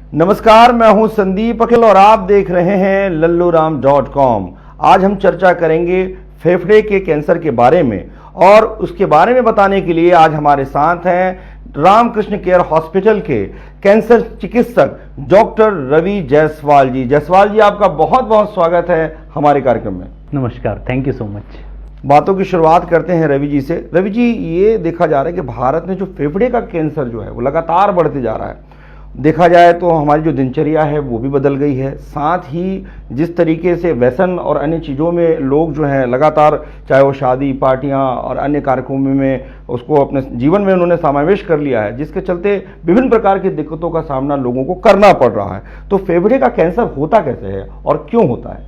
नमस्कार, मैं हूं संदीप अखिल और आप देख रहे हैं लल्लूराम.com। आज हम चर्चा करेंगे फेफड़े के कैंसर के बारे में और उसके बारे में बताने के लिए आज हमारे साथ हैं रामकृष्ण केयर हॉस्पिटल के कैंसर चिकित्सक डॉक्टर रवि जायसवाल जी। जायसवाल जी, आपका बहुत बहुत स्वागत है हमारे कार्यक्रम में। नमस्कार, थैंक यू सो मच। बातों की शुरुआत करते हैं रवि जी से। रवि जी, ये देखा जा रहा है कि भारत में जो फेफड़े का कैंसर जो है वो लगातार बढ़ते जा रहा है। देखा जाए तो हमारी जो दिनचर्या है वो भी बदल गई है, साथ ही जिस तरीके से व्यसन और अन्य चीज़ों में लोग जो हैं लगातार, चाहे वो शादी पार्टियां और अन्य कार्यक्रमों में उसको अपने जीवन में उन्होंने समावेश कर लिया है, जिसके चलते विभिन्न प्रकार की दिक्कतों का सामना लोगों को करना पड़ रहा है। तो फेफड़े का कैंसर होता कैसे है और क्यों होता है?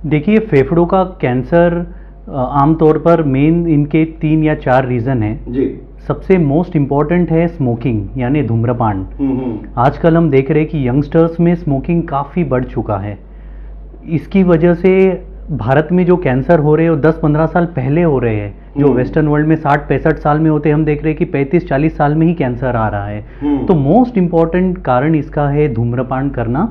देखिए, फेफड़ों का कैंसर आमतौर पर मेन इनके 3 या 4 रीज़न हैं जी। सबसे मोस्ट इम्पॉर्टेंट है स्मोकिंग, यानी धूम्रपान। आजकल हम देख रहे हैं कि यंगस्टर्स में स्मोकिंग काफ़ी बढ़ चुका है। इसकी वजह से भारत में जो कैंसर हो रहे हैं वो 10-15 साल पहले हो रहे हैं। जो वेस्टर्न वर्ल्ड में 60-65 साल में होते हैं, हम देख रहे हैं कि 35-40 साल में ही कैंसर आ रहा है। तो मोस्ट इम्पॉर्टेंट कारण इसका है धूम्रपान करना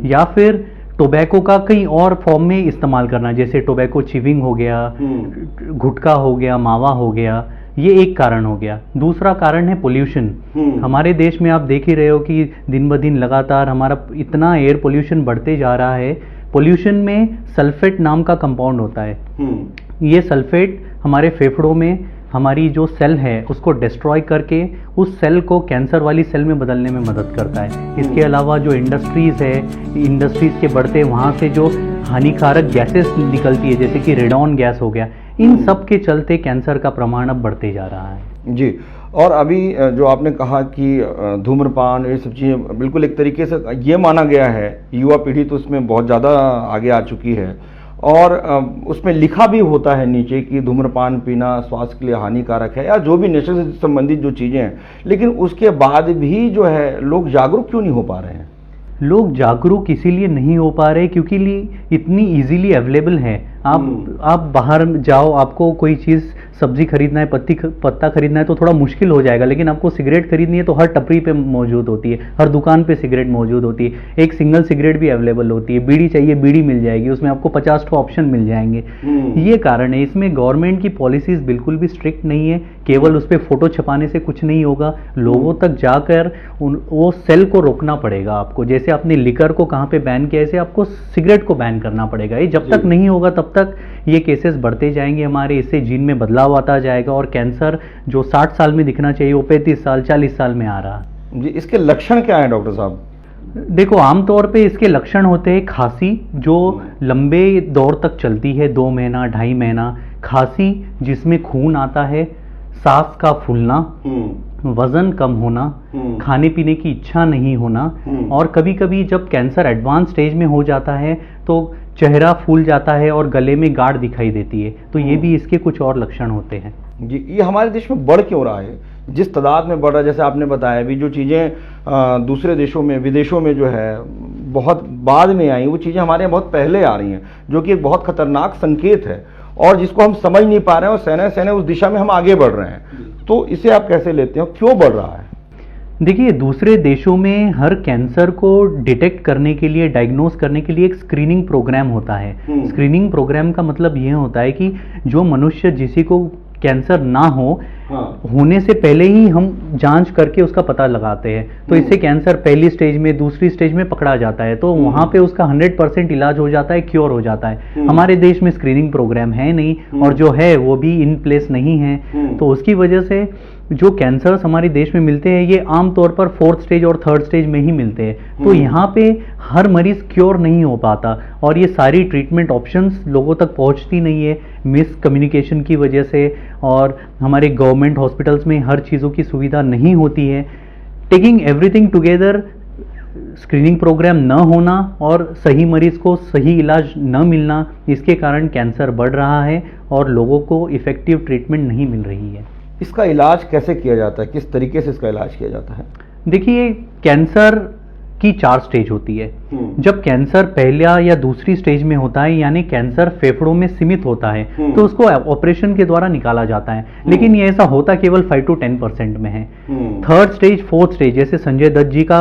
या फिर टोबैको का कई और फॉर्म में इस्तेमाल करना, जैसे टोबैको चिविंग हो गया, गुटखा हो गया, मावा हो गया। ये एक कारण हो गया। दूसरा कारण है पोल्यूशन। हमारे देश में आप देख ही रहे हो कि दिन ब दिन लगातार हमारा इतना एयर पोल्यूशन बढ़ते जा रहा है। पोल्यूशन में सल्फेट नाम का कंपाउंड होता है। ये सल्फेट हमारे फेफड़ों में हमारी जो सेल है उसको डिस्ट्रॉय करके उस सेल को कैंसर वाली सेल में बदलने में मदद करता है। इसके अलावा जो इंडस्ट्रीज़ है, इंडस्ट्रीज़ के बढ़ते वहाँ से जो हानिकारक गैसेस निकलती है, जैसे कि रेडॉन गैस हो गया, इन सब के चलते कैंसर का प्रमाण अब बढ़ते जा रहा है जी। और अभी जो आपने कहा कि धूम्रपान, ये सब चीज़ें बिल्कुल एक तरीके से ये माना गया है, युवा पीढ़ी तो उसमें बहुत ज़्यादा आगे आ चुकी है और उसमें लिखा भी होता है नीचे कि धूम्रपान पीना स्वास्थ्य के लिए हानिकारक है या जो भी नशे से संबंधित जो चीज़ें हैं। लेकिन उसके बाद भी जो है लोग जागरूक क्यों नहीं हो पा रहे हैं? लोग जागरूक इसीलिए नहीं हो पा रहे क्योंकि इतनी इजीली अवेलेबल है। आप बाहर जाओ, आपको कोई चीज़ सब्जी खरीदना है, पत्ता खरीदना है तो थोड़ा मुश्किल हो जाएगा, लेकिन आपको सिगरेट खरीदनी है तो हर टपरी पे मौजूद होती है, हर दुकान पे सिगरेट मौजूद होती है। एक सिंगल सिगरेट भी अवेलेबल होती है। बीड़ी चाहिए, बीड़ी मिल जाएगी, उसमें आपको 50 ऑप्शन मिल जाएंगे। ये कारण है। इसमें गवर्नमेंट की पॉलिसीज बिल्कुल भी स्ट्रिक्ट नहीं है। केवल उस पर फोटो छपाने से कुछ नहीं होगा, लोगों तक जाकर वो सेल को रोकना पड़ेगा आपको। जैसे आपने लिकर को कहाँ पे बैन किया, ऐसे आपको सिगरेट को बैन करना पड़ेगा। ये जब तक नहीं होगा तब तक ये केसेस बढ़ते जाएंगे हमारे। इससे जीन में बदलाव आता जाएगा और कैंसर जो 60 साल में दिखना चाहिए वो 35 साल 40 साल में आ रहा है जी। इसके लक्षण क्या है डॉक्टर साहब? देखो, आमतौर पे इसके लक्षण होते हैं खांसी जो लंबे दौर तक चलती है, 2 महीना 2.5 महीना, खांसी जिसमें खून आता है, सांस का फूलना, वजन कम होना, खाने पीने की इच्छा नहीं होना, और कभी कभी जब कैंसर एडवांस स्टेज में हो जाता है तो चेहरा फूल जाता है और गले में गाढ़ दिखाई देती है। तो ये भी इसके कुछ और लक्षण होते हैं जी। ये हमारे देश में बढ़ क्यों रहा है? जिस तादाद में बढ़ रहा है, जैसे आपने बताया भी, जो चीज़ें दूसरे देशों में, विदेशों में जो है बहुत बाद में आई, वो चीज़ें हमारे यहाँ बहुत पहले आ रही हैं, जो कि एक बहुत खतरनाक संकेत है और जिसको हम समझ नहीं पा रहे हैं और सहने सहने उस दिशा में हम आगे बढ़ रहे हैं। तो इसे आप कैसे लेते हैं, क्यों बढ़ रहा है? देखिए, दूसरे देशों में हर कैंसर को डिटेक्ट करने के लिए, डायग्नोस करने के लिए एक स्क्रीनिंग प्रोग्राम होता है। स्क्रीनिंग प्रोग्राम का मतलब ये होता है कि जो मनुष्य जिसी को कैंसर ना हो, होने से पहले ही हम जांच करके उसका पता लगाते हैं। तो इससे कैंसर पहली स्टेज में, दूसरी स्टेज में पकड़ा जाता है, तो वहां पे उसका 100% इलाज हो जाता है, क्योर हो जाता है। हमारे देश में स्क्रीनिंग प्रोग्राम है नहीं, और जो है वो भी इन प्लेस नहीं है। तो उसकी वजह से जो कैंसर्स हमारे देश में मिलते हैं ये आमतौर पर 4th स्टेज और 3rd स्टेज में ही मिलते हैं। तो यहाँ पे हर मरीज क्योर नहीं हो पाता और ये सारी ट्रीटमेंट ऑप्शंस लोगों तक पहुँचती नहीं है मिस कम्युनिकेशन की वजह से, और हमारे गवर्नमेंट हॉस्पिटल्स में हर चीज़ों की सुविधा नहीं होती है। Taking everything together, screening programme न होना और सही मरीज को सही इलाज न मिलना, इसके कारण कैंसर बढ़ रहा है और लोगों को इफेक्टिव ट्रीटमेंट नहीं मिल रही है। इसका इलाज कैसे किया जाता है, किस तरीके से इसका इलाज किया जाता है? देखिए, कैंसर की 4 स्टेज होती है। जब कैंसर पहला या दूसरी स्टेज में होता है, यानी कैंसर फेफड़ों में सीमित होता है, तो उसको ऑपरेशन के द्वारा निकाला जाता है। लेकिन ये ऐसा होता केवल 5 to 10% में है। 3rd स्टेज 4th स्टेज, जैसे संजय दत्त जी का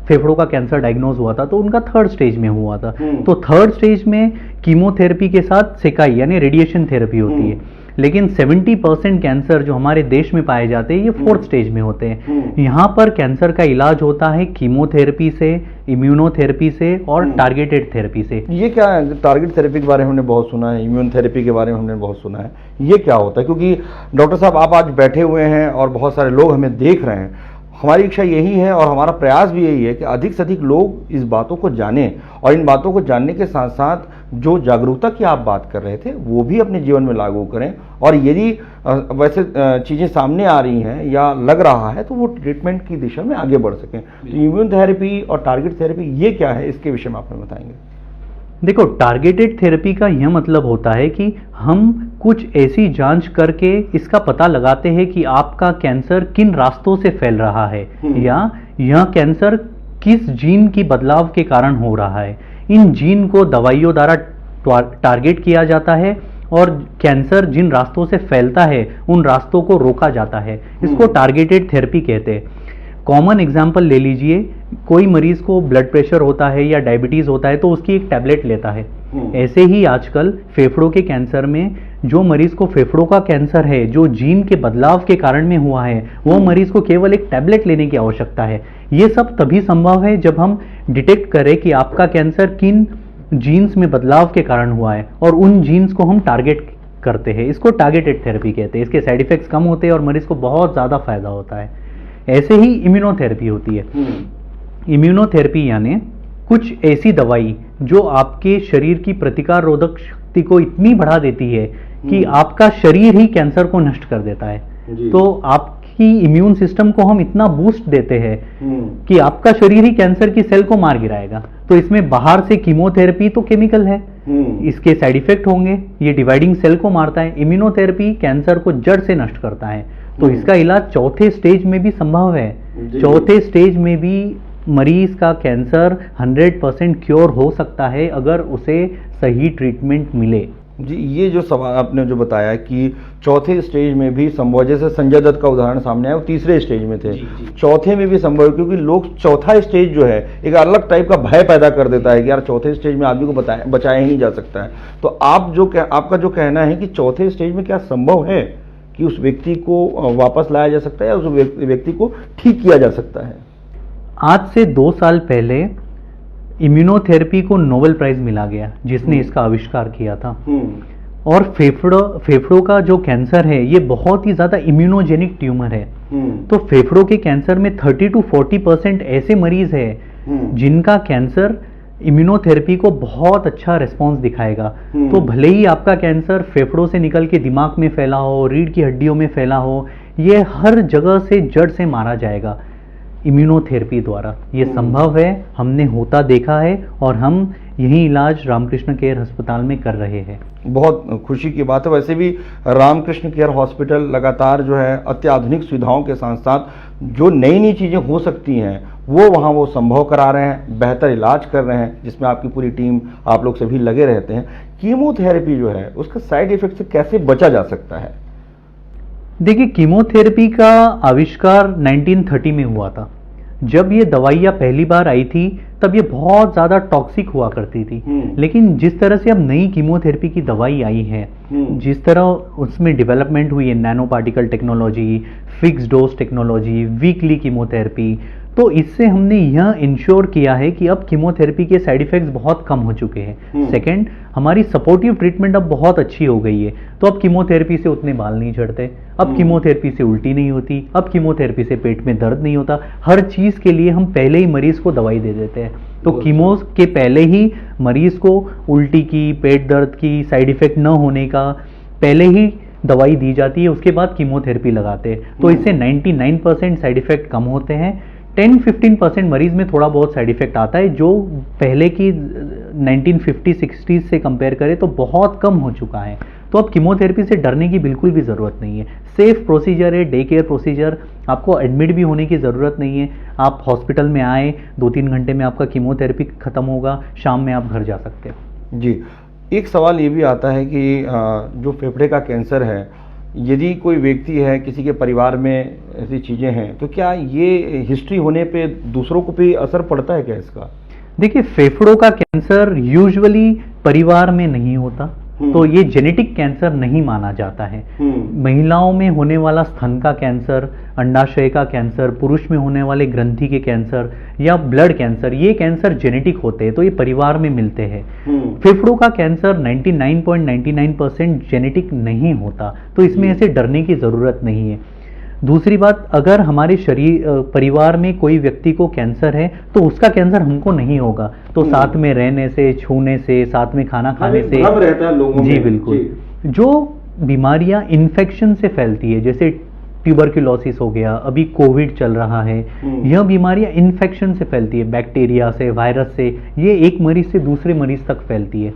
फेफड़ों का कैंसर डायग्नोज हुआ था तो उनका 3rd स्टेज में हुआ था। तो 3rd स्टेज में कीमोथेरेपी के साथ सेकाई यानी रेडिएशन थेरेपी होती है, लेकिन 70% कैंसर जो हमारे देश में पाए जाते हैं ये 4th स्टेज में होते हैं। यहाँ पर कैंसर का इलाज होता है कीमोथेरेपी से, इम्यूनोथेरेपी से और टारगेटेड थेरेपी से। ये क्या है? टारगेट थेरेपी के बारे में हमने बहुत सुना है, इम्यून थेरेपी के बारे में हमने बहुत सुना है, ये क्या होता है? क्योंकि डॉक्टर साहब आप आज बैठे हुए हैं और बहुत सारे लोग हमें देख रहे हैं, हमारी इच्छा यही है और हमारा प्रयास भी यही है कि अधिक से अधिक लोग इस बातों को जानें और इन बातों को जानने के साथ साथ जो जागरूकता की आप बात कर रहे थे वो भी अपने जीवन में लागू करें, और यदि वैसे चीज़ें सामने आ रही हैं या लग रहा है तो वो ट्रीटमेंट की दिशा में आगे बढ़ सकें। तो इम्यून थेरेपी और टारगेट थेरेपी ये क्या है, इसके विषय में आप हमें बताएंगे? देखो, टारगेटेड थेरेपी का यह मतलब होता है कि हम कुछ ऐसी जांच करके इसका पता लगाते हैं कि आपका कैंसर किन रास्तों से फैल रहा है या यह कैंसर किस जीन की बदलाव के कारण हो रहा है। इन जीन को दवाइयों द्वारा टारगेट किया जाता है और कैंसर जिन रास्तों से फैलता है उन रास्तों को रोका जाता है। इसको टारगेटेड थेरेपी कहते हैं। कॉमन एग्जाम्पल ले लीजिए, कोई मरीज को ब्लड प्रेशर होता है या डायबिटीज होता है तो उसकी एक टैबलेट लेता है। ऐसे ही आजकल फेफड़ों के कैंसर में जो मरीज को फेफड़ों का कैंसर है जो जीन के बदलाव के कारण में हुआ है वो मरीज को केवल एक टैबलेट लेने की आवश्यकता है। ये सब तभी संभव है जब हम डिटेक्ट करें कि आपका कैंसर किन जीन्स में बदलाव के कारण हुआ है और उन जीन्स को हम टारगेट करते हैं। इसको टारगेटेड थेरेपी कहते हैं। इसके साइड इफेक्ट्स कम होते हैं और मरीज को बहुत ज़्यादा फायदा होता है। ऐसे ही इम्यूनोथेरेपी होती है। इम्यूनोथेरेपी यानी कुछ ऐसी दवाई जो आपके शरीर की प्रतिकार रोधक शक्ति को इतनी बढ़ा देती है कि आपका शरीर ही कैंसर को नष्ट कर देता है। तो आपकी इम्यून सिस्टम को हम इतना बूस्ट देते हैं कि आपका शरीर ही कैंसर की सेल को मार गिराएगा। तो इसमें बाहर से कीमोथेरेपी तो केमिकल है, इसके साइड इफेक्ट होंगे, ये डिवाइडिंग सेल को मारता है। इम्यूनोथेरेपी कैंसर को जड़ से नष्ट करता है। तो इसका इलाज 4थे स्टेज में भी संभव है। 4थे स्टेज में भी मरीज का कैंसर 100% क्योर हो सकता है अगर उसे सही ट्रीटमेंट मिले। जी, ये जो सवाल आपने जो बताया कि 4थे स्टेज में भी संभव, जैसे संजय दत्त का उदाहरण सामने आया, वो 3रे स्टेज में थे, 4थे में भी संभव, क्योंकि लोग 4था स्टेज जो है एक अलग टाइप का भय पैदा कर देता है कि यार 4थे स्टेज में आदमी को बचाया ही नहीं जा सकता है। तो आपका जो कहना है कि 4थे स्टेज में क्या संभव है कि उस व्यक्ति को वापस लाया जा सकता है या उस व्यक्ति को ठीक किया जा सकता है? आज से 2 साल पहले इम्यूनोथेरेपी को नोबेल प्राइज मिला गया जिसने इसका आविष्कार किया था। और फेफड़ों का जो कैंसर है ये बहुत ही ज्यादा इम्यूनोजेनिक ट्यूमर है। तो फेफड़ों के कैंसर में 30 to 40% ऐसे मरीज है जिनका कैंसर इम्यूनोथेरेपी को बहुत अच्छा रिस्पॉन्स दिखाएगा। तो भले ही आपका कैंसर फेफड़ों से निकल के दिमाग में फैला हो, रीढ़ की हड्डियों में फैला हो, ये हर जगह से जड़ से मारा जाएगा इम्यूनोथेरेपी द्वारा। ये संभव है, हमने होता देखा है और हम यही इलाज रामकृष्ण केयर अस्पताल में कर रहे हैं। बहुत खुशी की बात है। वैसे भी रामकृष्ण केयर हॉस्पिटल लगातार जो है अत्याधुनिक सुविधाओं के साथ साथ जो नई नई चीज़ें हो सकती हैं वो संभव करा रहे हैं, बेहतर इलाज कर रहे हैं, जिसमें आपकी पूरी टीम, आप लोग सभी लगे रहते हैं। कीमोथेरेपी जो है उसका साइड इफेक्ट से कैसे बचा जा सकता है? देखिए, कीमोथेरेपी का आविष्कार 1930 में हुआ था। जब ये दवाइयाँ पहली बार आई थी तब ये बहुत ज़्यादा टॉक्सिक हुआ करती थी। लेकिन जिस तरह से अब नई कीमोथेरेपी की दवाई आई है, जिस तरह उसमें डेवलपमेंट हुई है, nano particle technology, fix dose technology, weekly chemotherapy, तो इससे हमने यह इंश्योर किया है कि अब कीमोथेरेपी के साइड इफेक्ट्स बहुत कम हो चुके हैं। सेकंड, हमारी सपोर्टिव ट्रीटमेंट अब बहुत अच्छी हो गई है। तो अब कीमोथेरेपी से उतने बाल नहीं झड़ते, अब कीमोथेरेपी से उल्टी नहीं होती, अब कीमोथेरेपी से पेट में दर्द नहीं होता। हर चीज़ के लिए हम पहले ही मरीज को दवाई दे देते हैं। तो कीमो के पहले ही मरीज को उल्टी की, पेट दर्द की, साइड इफेक्ट न होने का पहले ही दवाई दी जाती है, उसके बाद कीमोथेरेपी लगाते हैं। तो इससे 99% साइड इफेक्ट कम होते हैं। 10-15% मरीज में थोड़ा बहुत साइड इफेक्ट आता है, जो पहले की 1950-60 से कंपेयर करें तो बहुत कम हो चुका है। तो अब कीमोथेरेपी से डरने की बिल्कुल भी ज़रूरत नहीं है। सेफ प्रोसीजर है, डे केयर प्रोसीजर, आपको एडमिट भी होने की ज़रूरत नहीं है। आप हॉस्पिटल में आए, 2-3 घंटे में आपका कीमोथेरेपी खत्म होगा, शाम में आप घर जा सकते हो। जी, एक सवाल ये भी आता है कि जो फेफड़े का कैंसर है यदि कोई व्यक्ति है, किसी के परिवार में ऐसी चीज़ें हैं, तो क्या ये हिस्ट्री होने पे दूसरों को भी असर पड़ता है क्या इसका? देखिए, फेफड़ों का कैंसर यूजुअली परिवार में नहीं होता, तो ये जेनेटिक कैंसर नहीं माना जाता है। महिलाओं में होने वाला स्तन का कैंसर, अंडाशय का कैंसर, पुरुष में होने वाले ग्रंथि के कैंसर या ब्लड कैंसर, ये कैंसर जेनेटिक होते हैं, तो ये परिवार में मिलते हैं। फेफड़ों का कैंसर 99.99% जेनेटिक नहीं होता, तो इसमें ऐसे डरने की जरूरत नहीं है। दूसरी बात, अगर हमारे शरीर परिवार में कोई व्यक्ति को कैंसर है तो उसका कैंसर हमको नहीं होगा, तो साथ में रहने से, छूने से, साथ में खाना खाने से भ्रम रहता है लोगों में। जी बिल्कुल। जो बीमारियां इन्फेक्शन से फैलती है, जैसे ट्यूबरक्लोसिस हो गया, अभी कोविड चल रहा है, यह बीमारियां इन्फेक्शन से फैलती है, बैक्टीरिया से, वायरस से, ये एक मरीज से दूसरे मरीज तक फैलती है।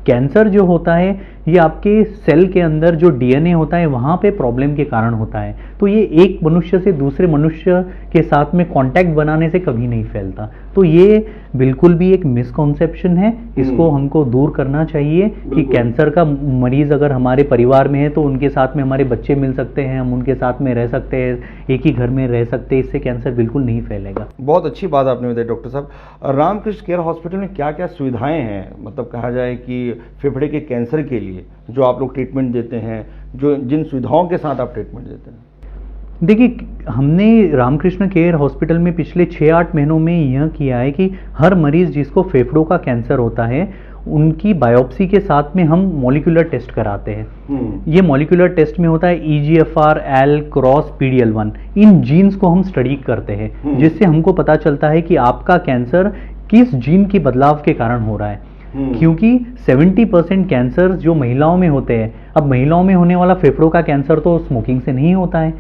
कैंसर जो होता है ये आपके सेल के अंदर जो डीएनए होता है वहाँ पे प्रॉब्लम के कारण होता है, तो ये एक मनुष्य से दूसरे मनुष्य के साथ में कांटेक्ट बनाने से कभी नहीं फैलता। तो ये बिल्कुल भी एक मिसकॉन्सेप्शन है, इसको हमको दूर करना चाहिए कि कैंसर का मरीज अगर हमारे परिवार में है तो उनके साथ में हमारे बच्चे मिल सकते हैं, हम उनके साथ में रह सकते हैं, एक ही घर में रह सकते हैं, इससे कैंसर बिल्कुल नहीं फैलेगा। बहुत अच्छी बात आपने बताई डॉक्टर साहब। रामकृष्ण केयर हॉस्पिटल में क्या क्या सुविधाएं हैं, मतलब कहा जाए कि फेफड़े के कैंसर के लिए जो आप लोग ट्रीटमेंट देते हैं, जो जिन सुविधाओं के साथ आप ट्रीटमेंट देते हैं? देखिए, हमने रामकृष्ण केयर हॉस्पिटल में पिछले 6-8 महीनों में यह किया है कि हर मरीज जिसको फेफड़ों का कैंसर होता है उनकी बायोप्सी के साथ में हम मॉलिक्यूलर टेस्ट कराते हैं। ये मॉलिक्यूलर टेस्ट में होता है EGFR, AL, क्रॉस, PD-L1, इन जीन्स को हम स्टडी करते हैं, जिससे हमको पता चलता है कि आपका कैंसर किस जीन की बदलाव के कारण हो रहा है। क्योंकि 70% कैंसर जो महिलाओं में होते हैं, अब महिलाओं में होने वाला फेफड़ों का कैंसर तो स्मोकिंग से नहीं होता है,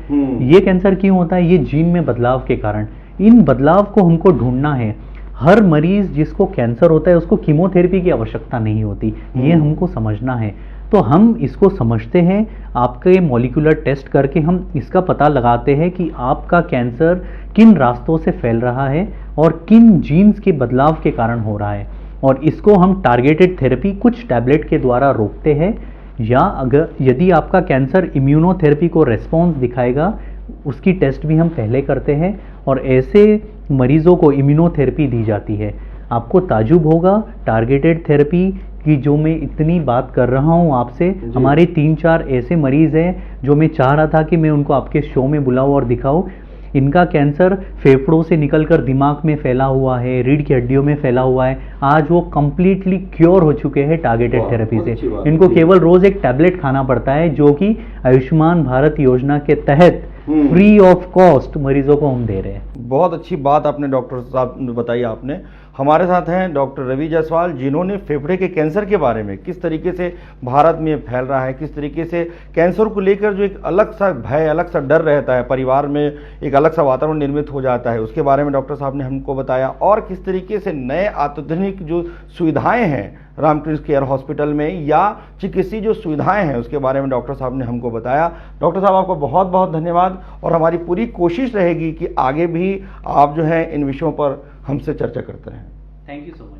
ये कैंसर क्यों होता है? ये जीन में बदलाव के कारण। इन बदलाव को हमको ढूंढना है। हर मरीज जिसको कैंसर होता है उसको कीमोथेरेपी की आवश्यकता नहीं होती, ये हमको समझना है। तो हम इसको समझते हैं, आपके मॉलिक्यूलर टेस्ट करके हम इसका पता लगाते हैं कि आपका कैंसर किन रास्तों से फैल रहा है और किन जीन्स के बदलाव के कारण हो रहा है, और इसको हम टारगेटेड थेरेपी कुछ टैबलेट के द्वारा रोकते हैं, या अगर यदि आपका कैंसर इम्यूनोथेरेपी को रेस्पॉन्स दिखाएगा उसकी टेस्ट भी हम पहले करते हैं, और ऐसे मरीजों को इम्यूनोथेरेपी दी जाती है। आपको ताजुब होगा, टारगेटेड थेरेपी की जो मैं इतनी बात कर रहा हूं आपसे, हमारे 3-4 ऐसे मरीज हैं जो मैं चाह रहा था कि मैं उनको आपके शो में बुलाऊं और दिखाऊं। इनका कैंसर फेफड़ों से निकलकर दिमाग में फैला हुआ है, रीढ़ की हड्डियों में फैला हुआ है, आज वो कंप्लीटली क्योर हो चुके हैं टारगेटेड थेरेपी से। इनको केवल रोज एक टैबलेट खाना पड़ता है, जो कि आयुष्मान भारत योजना के तहत फ्री ऑफ कॉस्ट मरीजों को हम दे रहे हैं। बहुत अच्छी बात आपने डॉक्टर साहब ने बताई। आपने हमारे साथ हैं डॉक्टर रवि जायसवाल, जिन्होंने फेफड़े के कैंसर के बारे में, किस तरीके से भारत में फैल रहा है, किस तरीके से कैंसर को लेकर जो एक अलग सा भय, अलग सा डर रहता है, परिवार में एक अलग सा वातावरण निर्मित हो जाता है, उसके बारे में डॉक्टर साहब ने हमको बताया। और किस तरीके से नए आधुनिक जो सुविधाएं हैं रामकृष्ण केयर हॉस्पिटल में, या चिकित्सीय जो सुविधाएं हैं, उसके बारे में डॉक्टर साहब ने हमको बताया। डॉक्टर साहब, आपको बहुत बहुत धन्यवाद, और हमारी पूरी कोशिश रहेगी कि आगे भी आप जो है इन विषयों पर हमसे चर्चा करते रहें। Thank you so much.